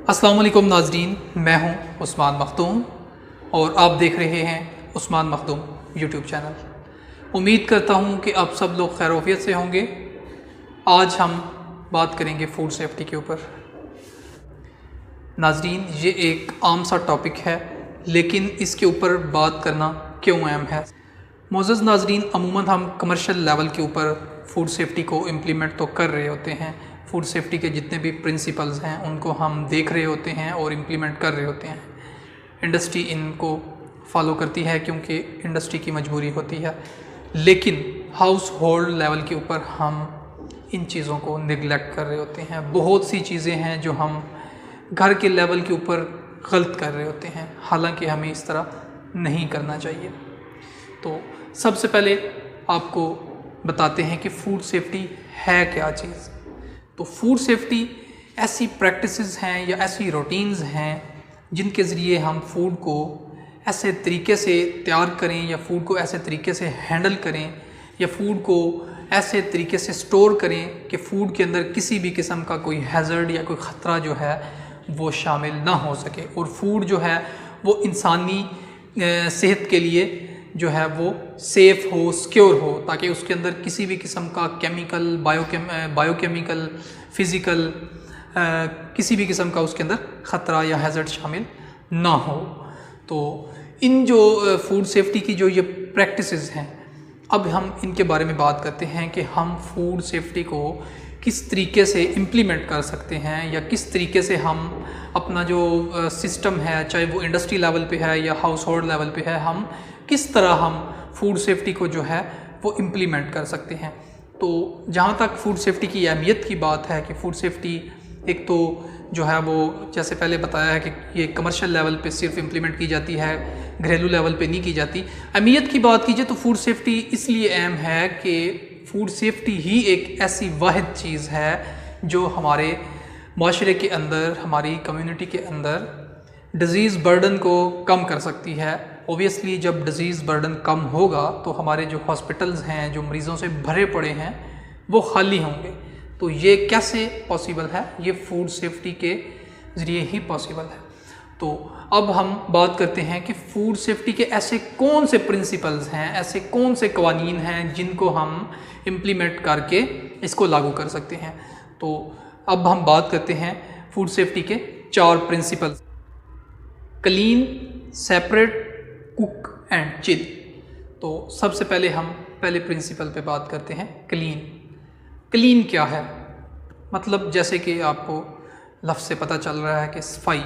अस्सलाम वालेकुम नाज़रीन, मैं हूं उस्मान मखदूम और आप देख रहे हैं उस्मान मखदूम यूट्यूब चैनल। उम्मीद करता हूं कि आप सब लोग खैरियत से होंगे। आज हम बात करेंगे फूड सेफ्टी के ऊपर। नाज़रीन, ये एक आम सा टॉपिक है, लेकिन इसके ऊपर बात करना क्यों अहम है। मोअज़्ज़ज़ नाज़रीन, अमूमन हम कमर्शियल लेवल के ऊपर फूड सेफ्टी को इम्प्लीमेंट तो कर रहे होते हैं। फूड सेफ्टी के जितने भी प्रिंसिपल्स हैं उनको हम देख रहे होते हैं और इम्प्लीमेंट कर रहे होते हैं। इंडस्ट्री इनको फॉलो करती है क्योंकि इंडस्ट्री की मजबूरी होती है, लेकिन हाउस होल्ड लेवल के ऊपर हम इन चीज़ों को निगलेक्ट कर रहे होते हैं। बहुत सी चीज़ें हैं जो हम घर के लेवल के ऊपर गलत कर रहे होते हैं, हालांकि हमें इस तरह नहीं करना चाहिए। तो सबसे पहले आपको बताते हैं कि फूड सेफ्टी है क्या चीज़। तो फूड सेफ्टी ऐसी प्रैक्टिसेस हैं या ऐसी रूटीन्स हैं जिनके ज़रिए हम फूड को ऐसे तरीके से तैयार करें या फूड को ऐसे तरीके से हैंडल करें या फूड को ऐसे तरीके से स्टोर करें कि फ़ूड के अंदर किसी भी किस्म का कोई हैज़र्ड या कोई ख़तरा जो है वो शामिल ना हो सके, और फूड जो है वो इंसानी सेहत के लिए जो है वो सेफ़ हो, सिक्योर हो, ताकि उसके अंदर किसी भी किस्म का केमिकल, बायोकेमिकल, फ़िज़िकल किसी भी किस्म का उसके अंदर ख़तरा या हैज़र्ड शामिल ना हो। तो इन जो फूड सेफ्टी की जो ये प्रैक्टिसेस हैं, अब हम इनके बारे में बात करते हैं कि हम फूड सेफ्टी को किस तरीके से इम्प्लीमेंट कर सकते हैं या किस तरीके से हम अपना जो सिस्टम है, चाहे वो इंडस्ट्री लेवल पे है या हाउस होल्ड लेवल पे है, हम किस तरह हम फूड सेफ्टी को जो है वो इम्प्लीमेंट कर सकते हैं। तो जहाँ तक फूड सेफ्टी की अहमियत की बात है कि फ़ूड सेफ्टी एक तो जो है वो जैसे पहले बताया है कि ये कमर्शियल लेवल पे सिर्फ इम्प्लीमेंट की जाती है, घरेलू लेवल पे नहीं की जाती। अहमियत की बात कीजिए तो फूड सेफ्टी इसलिए अहम है कि फूड सेफ्टी ही एक ऐसी वाहिद चीज़ है जो हमारे माशरे के अंदर, हमारी कम्युनिटी के अंदर डिज़ीज़ बर्डन को कम कर सकती है। ओबियसली जब डिज़ीज़ बर्डन कम होगा तो हमारे जो हॉस्पिटल्स हैं जो मरीज़ों से भरे पड़े हैं वो खाली होंगे। तो ये कैसे पॉसिबल है? ये फूड सेफ्टी के ज़रिए ही पॉसिबल है। तो अब हम बात करते हैं कि फूड सेफ्टी के ऐसे कौन से प्रिंसिपल्स हैं, ऐसे कौन से कवानीन हैं जिनको हम इम्प्लीमेंट करके इसको लागू कर सकते हैं। तो अब हम बात करते हैं फूड सेफ्टी के 4 principles: clean, separate, cook and chill. तो सबसे पहले हम पहले प्रिंसिपल पे बात करते हैं, क्लीन। क्लीन क्या है? मतलब जैसे कि आपको लफ्ज़ से पता चल रहा है कि सफाई।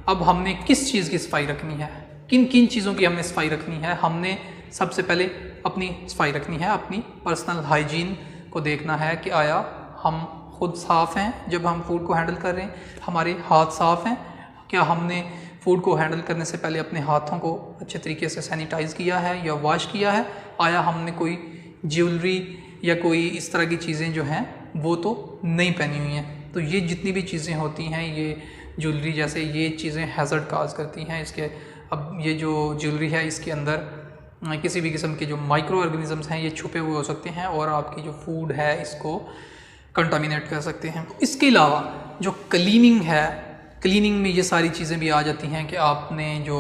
अब हमने किस चीज़ की सफाई रखनी है, किन किन चीज़ों की हमने सफाई रखनी है? हमने सबसे पहले अपनी सफाई रखनी है, अपनी पर्सनल हाइजीन को देखना है कि आया हम खुद साफ़ हैं जब हम फूड को हैंडल कर रहे हैं, हमारे हाथ साफ़ हैं, क्या हमने फूड को हैंडल करने से पहले अपने हाथों को अच्छे तरीके से सैनिटाइज़ किया है या वॉश किया है, आया हमने कोई ज्वेलरी या कोई इस तरह की चीज़ें जो हैं वो तो नहीं पहनी हुई हैं। तो ये जितनी भी चीज़ें होती हैं, ये ज्वेलरी जैसे ये चीज़ें हैज़र्ड काज करती हैं। इसके अब ये जो ज्वेलरी है इसके अंदर किसी भी किस्म के जो माइक्रो ऑर्गेनिज़म्स हैं ये छुपे हुए हो सकते हैं और आपकी जो फूड है इसको कंटामिनेट कर सकते हैं। इसके अलावा जो क्लीनिंग है, क्लीनिंग में ये सारी चीज़ें भी आ जाती हैं कि आपने जो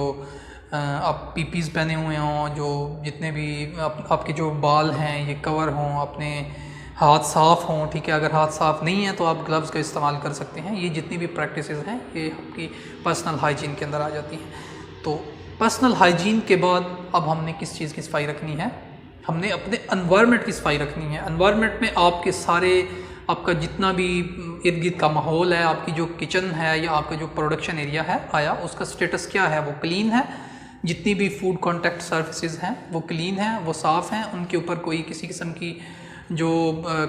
आप पीपीज़ पहने हुए हों, जो जितने भी आपके जो बाल हैं ये कवर हों, अपने हाथ साफ़ हों, ठीक है। अगर हाथ साफ़ नहीं है तो आप ग्लव्स का इस्तेमाल कर सकते हैं। ये जितनी भी प्रैक्टिसेस हैं ये आपकी पर्सनल हाइजीन के अंदर आ जाती हैं। तो पर्सनल हाइजीन के बाद अब हमने किस चीज़ की सफाई रखनी है? हमने अपने एनवायरनमेंट की सफाई रखनी है। एनवायरनमेंट में आपके सारे, आपका जितना भी इर्द गिर्द का माहौल है, आपकी जो किचन है या आपका जो प्रोडक्शन एरिया है, आया उसका स्टेटस क्या है? वो क्लीन है। जितनी भी फूड कॉन्टैक्ट सर्फेसिस हैं वो क्लीन हैं, वो साफ़ हैं, उनके ऊपर कोई किसी किस्म की जो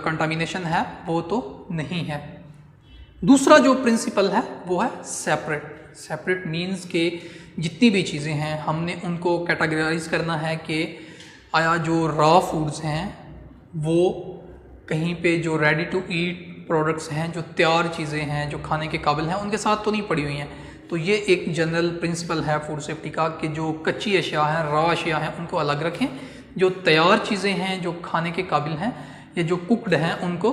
कंटामिनेशन है वो तो नहीं है। दूसरा जो प्रिंसिपल है वो है सेपरेट। सेपरेट मीन्स के जितनी भी चीज़ें हैं हमने उनको कैटेगराइज करना है कि आया जो रॉ फूड्स हैं वो कहीं पे जो रेडी टू ईट प्रोडक्ट्स हैं, जो तैयार चीज़ें हैं, जो खाने के काबिल हैं, उनके साथ तो नहीं पड़ी हुई हैं। तो ये एक जनरल प्रिंसिपल है फूड सेफ्टी का कि जो कच्ची अशिया हैं, रॉ अशिया हैं, उनको अलग रखें। जो तैयार चीज़ें हैं, जो खाने के काबिल हैं या जो कुकड हैं, उनको